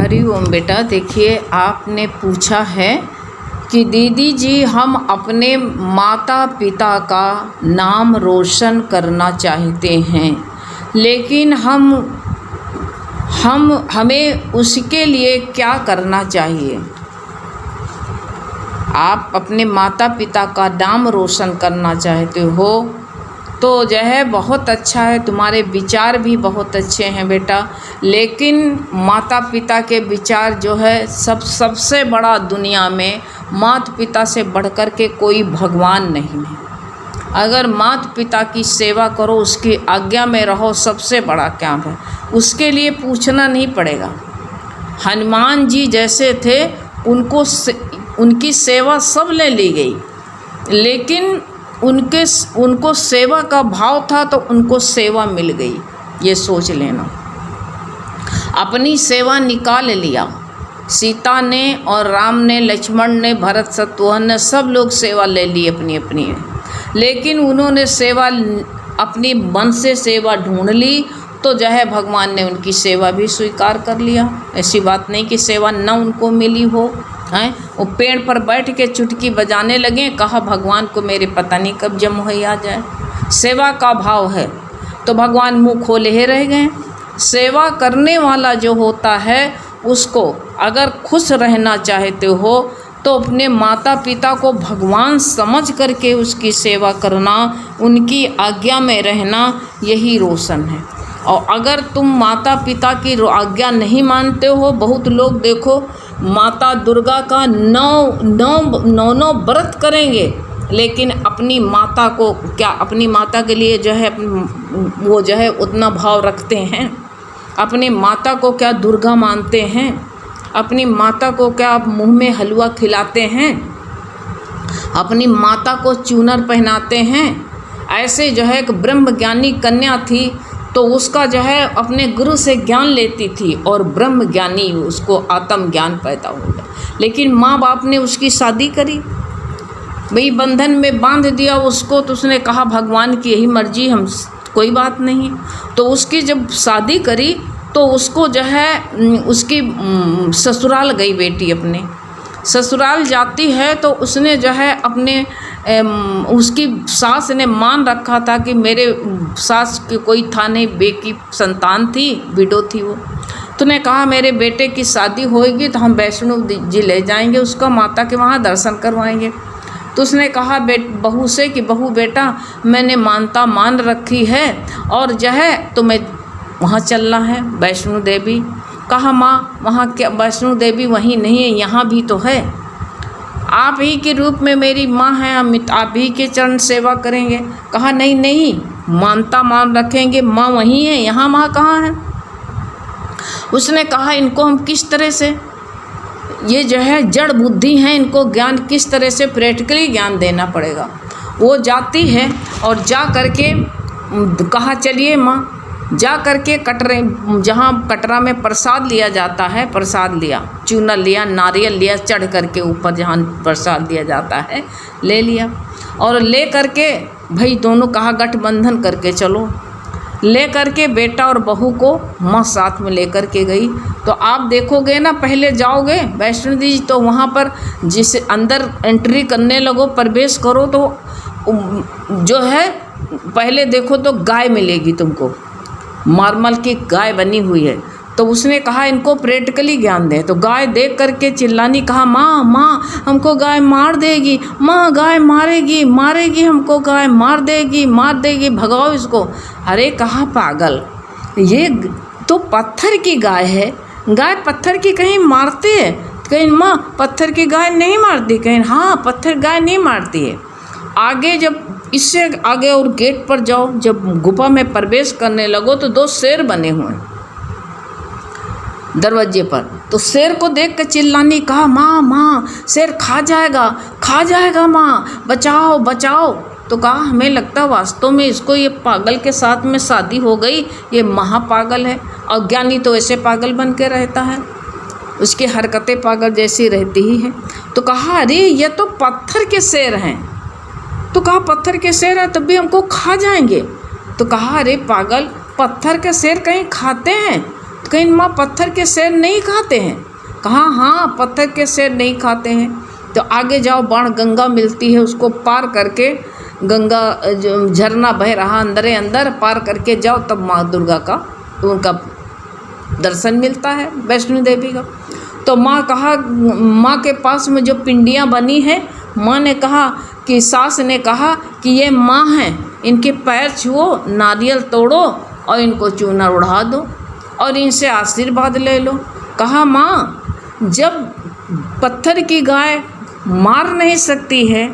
हरि ओम बेटा। देखिए, आपने पूछा है कि दीदी जी हम अपने माता पिता का नाम रोशन करना चाहते हैं, लेकिन हमें उसके लिए क्या करना चाहिए। आप अपने माता पिता का नाम रोशन करना चाहते हो तो जो है बहुत अच्छा है, तुम्हारे विचार भी बहुत अच्छे हैं बेटा। लेकिन माता पिता के विचार जो है सबसे बड़ा दुनिया में माता पिता से बढ़कर के कोई भगवान नहीं है। अगर माता पिता की सेवा करो, उसकी आज्ञा में रहो, सबसे बड़ा काम है। उसके लिए पूछना नहीं पड़ेगा। हनुमान जी जैसे थे, उनकी सेवा सब ले ली गई, लेकिन उनको सेवा का भाव था तो उनको सेवा मिल गई। ये सोच लेना। अपनी सेवा निकाल लिया सीता ने और राम ने, लक्ष्मण ने, भरत शत्रुघ्न ने, सब लोग सेवा ले ली अपनी अपनी, लेकिन उन्होंने सेवा अपनी मन से सेवा ढूंढ ली तो जो है भगवान ने उनकी सेवा भी स्वीकार कर लिया। ऐसी बात नहीं कि सेवा न उनको मिली हो। हैं वो पेड़ पर बैठ के चुटकी बजाने लगे, कहा भगवान को मेरे पता नहीं कब जब मुहैया जाए। सेवा का भाव है तो भगवान मुँह खोले ही रह गए। सेवा करने वाला जो होता है उसको अगर खुश रहना चाहते हो तो अपने माता पिता को भगवान समझ करके उसकी सेवा करना, उनकी आज्ञा में रहना, यही रोशन है। और अगर तुम माता पिता की आज्ञा नहीं मानते हो, बहुत लोग देखो माता दुर्गा का नौ व्रत करेंगे, लेकिन अपनी माता को क्या, अपनी माता के लिए जो है वो जो है उतना भाव रखते हैं। अपनी माता को क्या दुर्गा मानते हैं, अपनी माता को क्या मुंह में हलवा खिलाते हैं, अपनी माता को चूनर पहनाते हैं। ऐसे जो है एक ब्रह्म ज्ञानी कन्या थी तो उसका जो है अपने गुरु से ज्ञान लेती थी और ब्रह्म ज्ञानी उसको आत्म ज्ञान पैदा हो गया। लेकिन माँ बाप ने उसकी शादी करी, भाई बंधन में बांध दिया उसको, तो उसने कहा भगवान की यही मर्जी, हम कोई बात नहीं। तो उसकी जब शादी करी तो उसको जो है उसकी ससुराल गई बेटी, अपने ससुराल जाती है तो उसने जो है अपने उसकी सास ने मान रखा था कि मेरे सास के कोई था नहीं, बेटी संतान थी, विडो थी वो। तो ने कहा मेरे बेटे की शादी होएगी तो हम वैष्णो जी ले जाएंगे उसका, माता के वहाँ दर्शन करवाएंगे। तो उसने कहा बहू से कि बहू बेटा मैंने मानता मान रखी है और जो है तुम्हें वहाँ चलना है वैष्णो देवी। कहा माँ वहाँ क्या, वैष्णो देवी वहीं नहीं है, यहाँ भी तो है। आप ही के रूप में मेरी माँ है, हम आप ही के चरण सेवा करेंगे। कहा नहीं नहीं, मानता मान रखेंगे, माँ वहीं है, यहाँ माँ कहाँ है। उसने कहा इनको हम किस तरह से, ये जो है जड़ बुद्धि हैं, इनको ज्ञान किस तरह से प्रैक्टिकली ज्ञान देना पड़ेगा। वो जाती है और जा करके कहा चलिए माँ, जा करके कटरे, जहाँ कटरा में प्रसाद लिया जाता है, प्रसाद लिया, चूना लिया, नारियल लिया, चढ़ करके ऊपर जहाँ प्रसाद दिया जाता है ले लिया। और ले करके भाई दोनों कहा गठबंधन करके चलो। ले करके बेटा और बहू को माँ साथ में लेकर के गई। तो आप देखोगे ना, पहले जाओगे वैष्णो देवी तो वहाँ पर जिस अंदर एंट्री करने लगो, प्रवेश करो तो जो है पहले देखो तो गाय मिलेगी तुमको, मार्मल की गाय बनी हुई है। तो उसने कहा इनको प्रैक्टिकली ज्ञान दे। तो गाय देख करके चिल्लानी, कहा माँ माँ हमको गाय मार देगी, माँ गाय मारेगी मारेगी हमको, गाय मार देगी भगाओ इसको। अरे कहा पागल, ये तो पत्थर की गाय है, गाय पत्थर की कहीं मारती है? कहीं माँ पत्थर की गाय नहीं मारती, कहीं हाँ पत्थर गाय नहीं मारती है। आगे जब इससे आगे और गेट पर जाओ, जब गुफा में प्रवेश करने लगो तो 2 शेर बने हुए दरवाजे पर। तो शेर को देख कर चिल्लानी, कहा माँ माँ शेर खा जाएगा माँ, बचाओ बचाओ। तो कहा हमें लगता वास्तव में इसको ये पागल के साथ में शादी हो गई, ये महापागल है। अज्ञानी तो ऐसे पागल बन के रहता है, उसकी हरकतें पागल जैसी रहती ही हैं। तो कहा अरे ये तो पत्थर के शेर हैं। तो कहा पत्थर के शेर है तब भी हमको खा जाएंगे। तो कहा अरे पागल, पत्थर के शेर कहीं खाते हैं? कहीं माँ पत्थर के सेब नहीं खाते हैं? कहा हाँ, पत्थर के सेब नहीं खाते हैं। तो आगे जाओ, बाण गंगा मिलती है, उसको पार करके गंगा जो झरना बह रहा अंदर अंदर पार करके जाओ, तब माँ दुर्गा का उनका दर्शन मिलता है, वैष्णो देवी का। तो माँ के पास में जो पिंडियाँ बनी हैं, माँ ने कहा कि सास ने कहा कि ये माँ हैं, इनके पैर छुओ, नारियल तोड़ो और इनको चूना उड़ा दो और इनसे आशीर्वाद ले लो। कहा माँ, जब पत्थर की गाय मार नहीं सकती है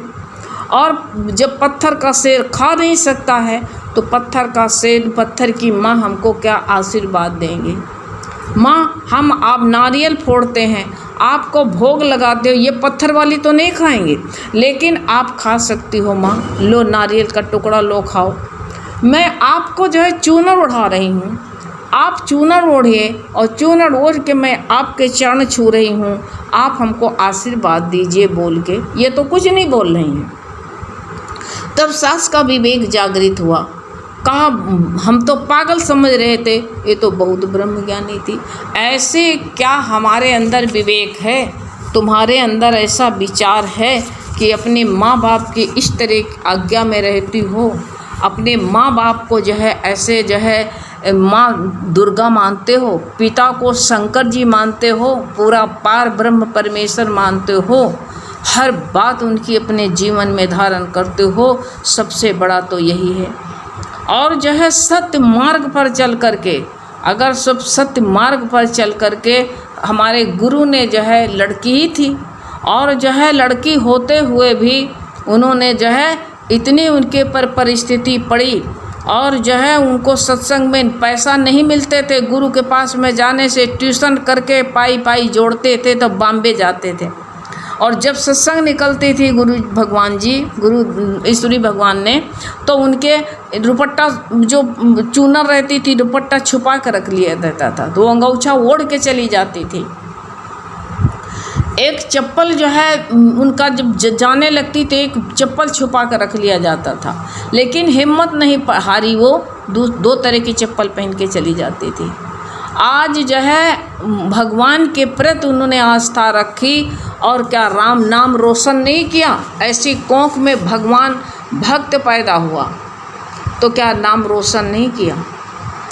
और जब पत्थर का शेर खा नहीं सकता है, तो पत्थर का शेर, पत्थर की माँ हमको क्या आशीर्वाद देंगे? माँ, हम आप नारियल फोड़ते हैं, आपको भोग लगाते हो, ये पत्थर वाली तो नहीं खाएंगे, लेकिन आप खा सकती हो माँ, लो नारियल का टुकड़ा लो, खाओ। मैं आपको जो है चूनर उड़ा रही हूँ, आप चूनर ओढ़िए और चूनर ओढ़ के मैं आपके चरण छू रही हूँ, आप हमको आशीर्वाद दीजिए बोल के। ये तो कुछ नहीं बोल रही हैं। तब सास का विवेक जागृत हुआ। कहा हम तो पागल समझ रहे थे, ये तो बहुत ब्रह्मज्ञानी थी। ऐसे क्या हमारे अंदर विवेक है? तुम्हारे अंदर ऐसा विचार है कि अपने माँ बाप की इस तरह की आज्ञा में रहती हो, अपने माँ बाप को जो है ऐसे जो है माँ दुर्गा मानते हो, पिता को शंकर जी मानते हो, पूरा पार ब्रह्म परमेश्वर मानते हो, हर बात उनकी अपने जीवन में धारण करते हो, सबसे बड़ा तो यही है। और जो है सत्य मार्ग पर चल करके, अगर सब सत्य मार्ग पर चल करके, हमारे गुरु ने जो है लड़की ही थी और जो है लड़की होते हुए भी उन्होंने जो है इतनी उनके पर परिस्थिति पड़ी और जो है उनको सत्संग में पैसा नहीं मिलते थे, गुरु के पास में जाने से ट्यूशन करके पाई जोड़ते थे, तो बॉम्बे जाते थे। और जब सत्संग निकलती थी गुरु ईश्वरी भगवान ने, तो उनके दुपट्टा जो चूनर रहती थी, दुपट्टा छुपा कर रख लिया जाता था, तो अंगूछा ओढ़ के चली जाती थी। एक चप्पल जो है उनका जब जाने लगती थी, एक चप्पल छुपा कर रख लिया जाता था, लेकिन हिम्मत नहीं हारी, वो दो तरह की चप्पल पहन के चली जाती थी। आज जो है भगवान के प्रति उन्होंने आस्था रखी और क्या राम नाम रोशन नहीं किया? ऐसी कोख में भगवान भक्त पैदा हुआ, तो क्या नाम रोशन नहीं किया?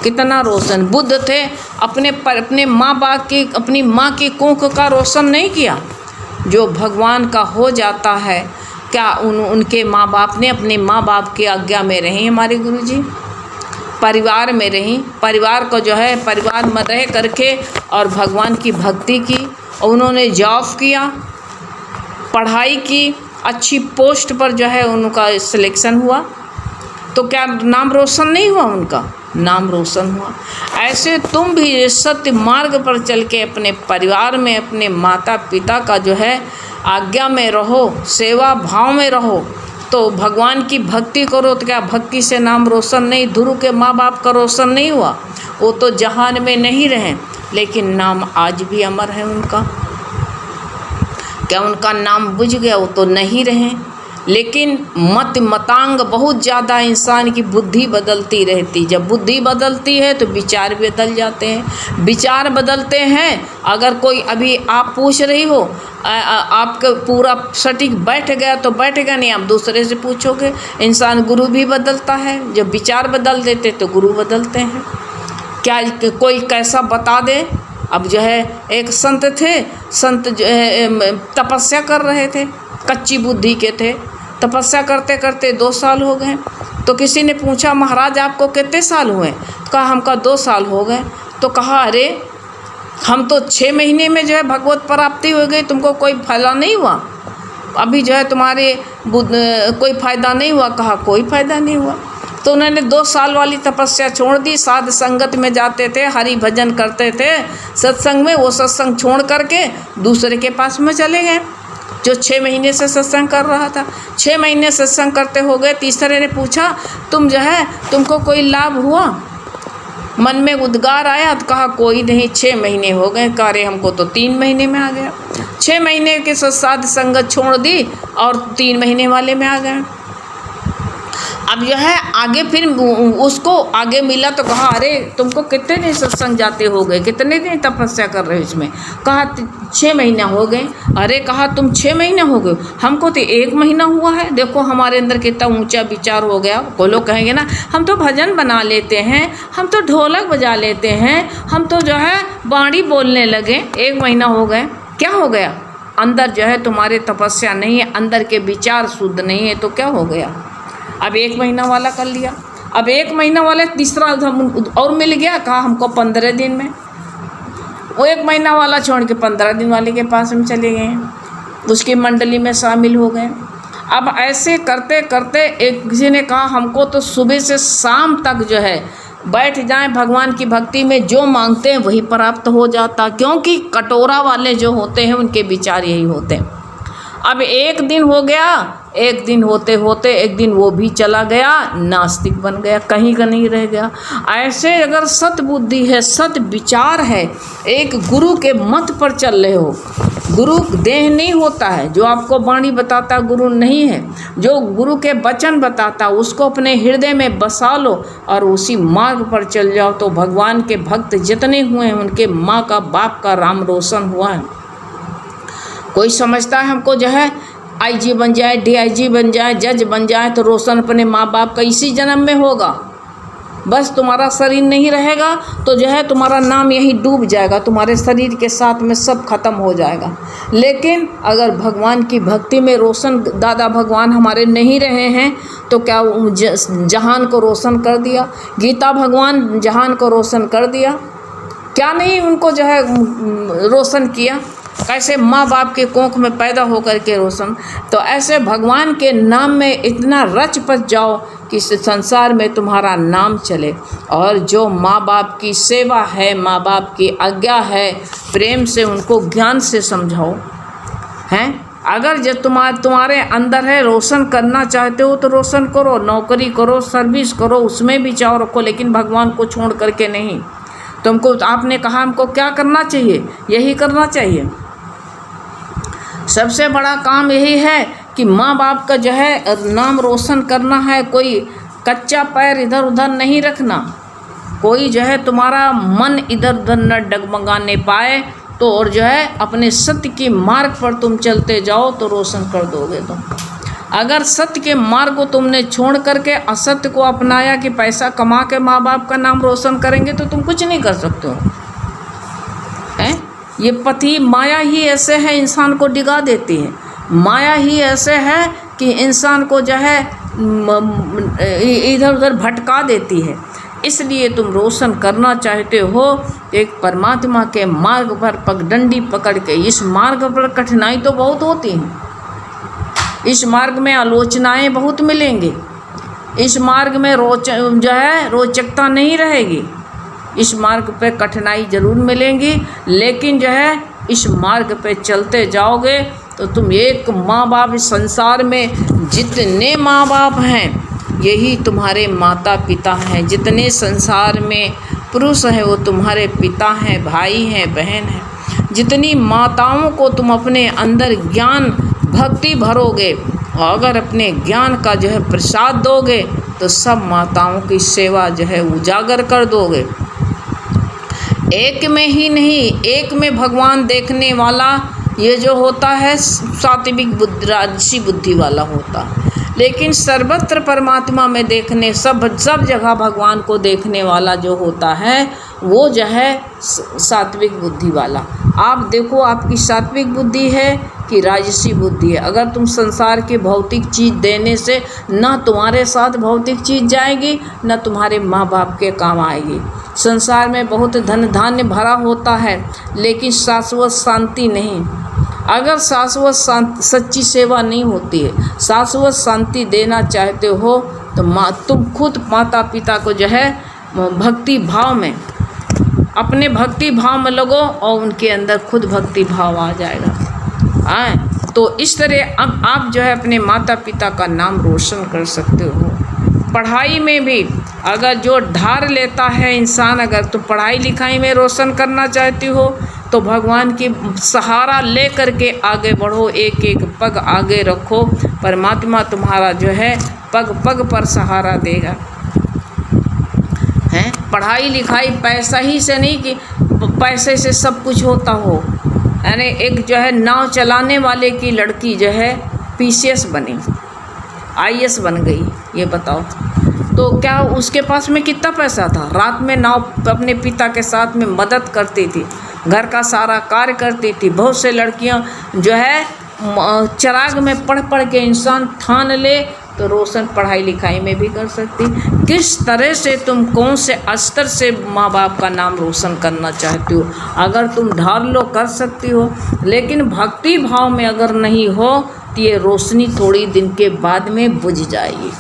कितना रोशन। बुद्ध थे, अपने माँ बाप की, अपनी माँ की कोख का रोशन नहीं किया। जो भगवान का हो जाता है, क्या उनके माँ बाप ने अपने माँ बाप की आज्ञा में रहे? हमारे गुरुजी परिवार में रहीं, परिवार को जो है परिवार में रह करके और भगवान की भक्ति की, और उन्होंने जॉब किया, पढ़ाई की, अच्छी पोस्ट पर जो है उनका सिलेक्शन हुआ, तो क्या नाम रोशन नहीं हुआ? उनका नाम रोशन हुआ। ऐसे तुम भी सत्य मार्ग पर चल के अपने परिवार में, अपने माता पिता का जो है आज्ञा में रहो, सेवा भाव में रहो, तो भगवान की भक्ति करो, तो क्या भक्ति से नाम रोशन नहीं? ध्रुव के माँ बाप का रोशन नहीं हुआ? वो तो जहान में नहीं रहे, लेकिन नाम आज भी अमर है उनका। क्या उनका नाम बुझ गया? वो तो नहीं रहे, लेकिन मतांग बहुत ज़्यादा इंसान की बुद्धि बदलती रहती। जब बुद्धि बदलती है तो विचार बदल जाते हैं, विचार बदलते हैं। अगर कोई अभी आप पूछ रही हो, आपका पूरा सटीक बैठ गया तो बैठेगा नहीं, आप दूसरे से पूछोगे। इंसान गुरु भी बदलता है, जब विचार बदल देते तो गुरु बदलते हैं। क्या कोई कैसा बता दे? अब जो है एक संत थे, संत जो है तपस्या कर रहे थे, कच्ची बुद्धि के थे, तपस्या करते करते 2 साल हो गए। तो किसी ने पूछा महाराज आपको कितने साल हुए? तो कहा हमका 2 साल हो गए। तो कहा अरे हम तो 6 महीने में जो है भगवत प्राप्ति हो गई, तुमको कोई फायदा नहीं हुआ? अभी जो है तुम्हारे कोई फ़ायदा नहीं हुआ? कहा कोई फ़ायदा नहीं हुआ। तो उन्होंने 2 साल वाली तपस्या छोड़ दी, साध संगत में जाते थे, हरि भजन करते थे सत्संग में, वो सत्संग छोड़ करके दूसरे के पास में चले गए जो 6 महीने से सत्संग कर रहा था। 6 महीने सत्संग करते हो गए। तीसरे ने पूछा तुम जो है तुमको कोई लाभ हुआ? मन में उद्गार आया तो कहा कोई नहीं, 6 महीने हो गए। कह रहे हमको तो 3 महीने में आ गया। 6 महीने के साथ संगत छोड़ दी और 3 महीने वाले में आ गए। अब जो है आगे फिर उसको आगे मिला तो कहा, अरे तुमको कितने दिन सत्संग जाते हो गए, कितने दिन तपस्या कर रहे हो इसमें? कहा 6 महीना हो गए। अरे कहा तुम 6 महीने हो गए, हमको तो 1 महीना हुआ है। देखो हमारे अंदर कितना ऊंचा विचार हो गया। कोई लोग कहेंगे ना, हम तो भजन बना लेते हैं, हम तो ढोलक बजा लेते हैं, हम तो जो है बाणी बोलने लगे, 1 महीना हो गए। क्या हो गया? अंदर जो है तुम्हारे तपस्या नहीं है, अंदर के विचार शुद्ध नहीं है, तो क्या हो गया? अब 1 महीना वाला कर लिया, अब 1 महीना वाला तीसरा और मिल गया, कहा हमको 15 दिन में। वो 1 महीना वाला छोड़ के 15 दिन वाले के पास हम चले गए, उसकी मंडली में शामिल हो गए। अब ऐसे करते करते एक किसी ने कहा, हमको तो सुबह से शाम तक जो है बैठ जाएं भगवान की भक्ति में, जो मांगते हैं वही प्राप्त हो जाता, क्योंकि कटोरा वाले जो होते हैं उनके विचार यही होते हैं। अब 1 दिन हो गया, 1 दिन होते होते एक दिन वो भी चला गया, नास्तिक बन गया, कहीं का नहीं रह गया। ऐसे अगर सत बुद्धि है, सत विचार है, एक गुरु के मत पर चल रहे हो, गुरु देह नहीं होता है, जो आपको वाणी बताता गुरु नहीं है, जो गुरु के वचन बताता उसको अपने हृदय में बसा लो और उसी मार्ग पर चल जाओ, तो भगवान के भक्त जितने हुए हैं उनके माँ का बाप का नाम रोशन हुआ है। कोई समझता है हमको जो है IG बन जाए, DIG बन जाए, जज बन जाए तो रोशन अपने माँ बाप का इसी जन्म में होगा। बस तुम्हारा शरीर नहीं रहेगा तो जो है तुम्हारा नाम यहीं डूब जाएगा, तुम्हारे शरीर के साथ में सब खत्म हो जाएगा। लेकिन अगर भगवान की भक्ति में रोशन दादा भगवान हमारे नहीं रहे हैं तो क्या जहान को रोशन कर दिया? गीता भगवान जहान को रोशन कर दिया, क्या नहीं उनको जो है रोशन किया? कैसे माँ बाप के कोख में पैदा होकर के रोशन। तो ऐसे भगवान के नाम में इतना रच पच जाओ कि संसार में तुम्हारा नाम चले। और जो माँ बाप की सेवा है, माँ बाप की आज्ञा है, प्रेम से उनको ज्ञान से समझाओ हैं। अगर जो तुम्हारे अंदर है, रोशन करना चाहते हो तो रोशन करो, नौकरी करो, सर्विस करो, उसमें भी चाव रखो, लेकिन भगवान को छोड़ करके नहीं। तुमको आपने कहा हमको क्या करना चाहिए, यही करना चाहिए। सबसे बड़ा काम यही है कि माँ बाप का जो है नाम रोशन करना है। कोई कच्चा पैर इधर उधर नहीं रखना, कोई जो है तुम्हारा मन इधर उधर न डगमगाने पाए, तो और जो है अपने सत्य की मार्ग पर तुम चलते जाओ तो रोशन कर दोगे तुम। अगर सत्य के मार्ग को तुमने छोड़ करके असत्य को अपनाया कि पैसा कमा के माँ बाप का नाम रोशन करेंगे, तो तुम कुछ नहीं कर सकते हो। ये पति माया ही ऐसे है, इंसान को डिगा देती है। माया ही ऐसे है कि इंसान को जो है इधर उधर भटका देती है। इसलिए तुम रोशन करना चाहते हो एक परमात्मा के मार्ग पर पगडंडी पकड़ के। इस मार्ग पर कठिनाई तो बहुत होती है, इस मार्ग में आलोचनाएं बहुत मिलेंगी, इस मार्ग में रोचकता नहीं रहेगी, इस मार्ग पे कठिनाई ज़रूर मिलेंगी। लेकिन जो है इस मार्ग पे चलते जाओगे तो तुम एक माँ बाप, इस संसार में जितने माँ बाप हैं यही तुम्हारे माता पिता हैं। जितने संसार में पुरुष हैं वो तुम्हारे पिता हैं, भाई हैं, बहन हैं। जितनी माताओं को तुम अपने अंदर ज्ञान भक्ति भरोगे और अगर अपने ज्ञान का जो है प्रसाद दोगे तो सब माताओं की सेवा जो है उजागर कर दोगे। एक में ही नहीं, एक में भगवान देखने वाला ये जो होता है सात्विक बुद्धि, राजसी बुद्धि वाला होता है। लेकिन सर्वत्र परमात्मा में देखने, सब जगह भगवान को देखने वाला जो होता है वो जो है सात्विक बुद्धि वाला। आप देखो आपकी सात्विक बुद्धि है कि राजसी बुद्धि है। अगर तुम संसार की भौतिक चीज़ देने से ना तुम्हारे साथ भौतिक चीज़ जाएगी, ना तुम्हारे माँ बाप के काम आएगी। संसार में बहुत धन धान्य भरा होता है लेकिन शाश्वत शांति नहीं। अगर शाश्वत सच्ची सेवा नहीं होती है, शाश्वत शांति देना चाहते हो तो तुम खुद माता पिता को जो है भक्ति भाव में, अपने भक्ति भाव में लगो और उनके अंदर खुद भक्ति भाव आ जाएगा। तो इस तरह अब आप जो है अपने माता पिता का नाम रोशन कर सकते हो। पढ़ाई में भी अगर जो ढार लेता है इंसान, अगर तुम पढ़ाई लिखाई में रोशन करना चाहती हो तो भगवान की सहारा ले करके आगे बढ़ो, एक एक पग आगे रखो। परमात्मा तुम्हारा जो है पग पग पर सहारा देगा। हैं, पढ़ाई लिखाई पैसा ही से नहीं कि पैसे से सब कुछ होता हो। यानी एक जो है नाव चलाने वाले की लड़की जो है PCS बनी, IAS बन गई, ये बताओ तो क्या उसके पास में कितना पैसा था? रात में नाव अपने पिता के साथ में मदद करती थी, घर का सारा कार्य करती थी। बहुत से लड़कियां जो है चिराग में पढ़ पढ़ के इंसान ठान ले तो रोशन पढ़ाई लिखाई में भी कर सकती। किस तरह से तुम कौन से स्तर से माँ बाप का नाम रोशन करना चाहती हो? अगर तुम ढाल लो कर सकती हो, लेकिन भक्ति भाव में अगर नहीं हो तो ये रोशनी थोड़ी दिन के बाद में बुझ जाएगी।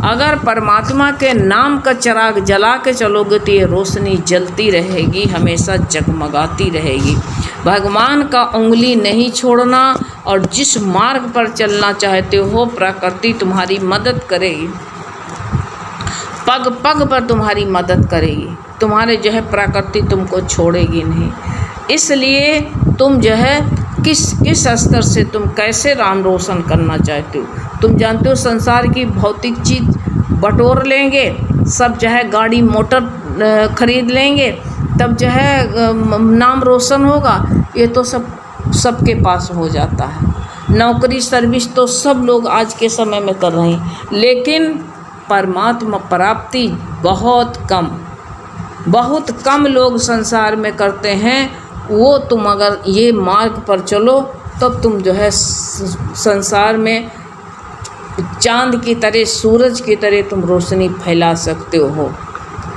अगर परमात्मा के नाम का चिराग जला के चलोगे तो ये रोशनी जलती रहेगी, हमेशा जगमगाती रहेगी। भगवान का उंगली नहीं छोड़ना और जिस मार्ग पर चलना चाहते हो प्रकृति तुम्हारी मदद करेगी, पग पग पर तुम्हारी मदद करेगी। तुम्हारे जो है प्रकृति तुमको छोड़ेगी नहीं। इसलिए तुम जो है किस स्तर से तुम कैसे राम रोशन करना चाहते हो? तुम जानते हो संसार की भौतिक चीज़ बटोर लेंगे, सब जो है गाड़ी मोटर खरीद लेंगे, तब जो है नाम रोशन होगा। ये तो सबके पास हो जाता है। नौकरी सर्विस तो सब लोग आज के समय में कर रहे हैं, लेकिन परमात्मा प्राप्ति बहुत कम लोग संसार में करते हैं। वो तुम अगर ये मार्ग पर चलो तब तुम जो है संसार में चांद की तरह, सूरज की तरह तुम रोशनी फैला सकते हो।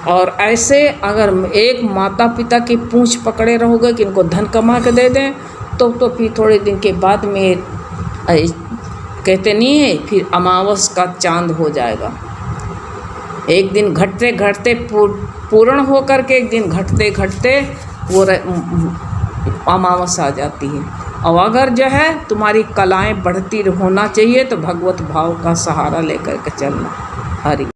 और ऐसे अगर एक माता पिता की पूंछ पकड़े रहोगे कि इनको धन कमा के दे दें तो फिर थोड़े दिन के बाद में कहते नहीं है, फिर अमावस का चांद हो जाएगा। एक दिन घटते घटते पूर्ण हो करके एक दिन घटते घटते वो अमावस आ जाती है। और अगर जो है तुम्हारी कलाएं बढ़ती होना चाहिए तो भगवत भाव का सहारा लेकर के चलना। हरि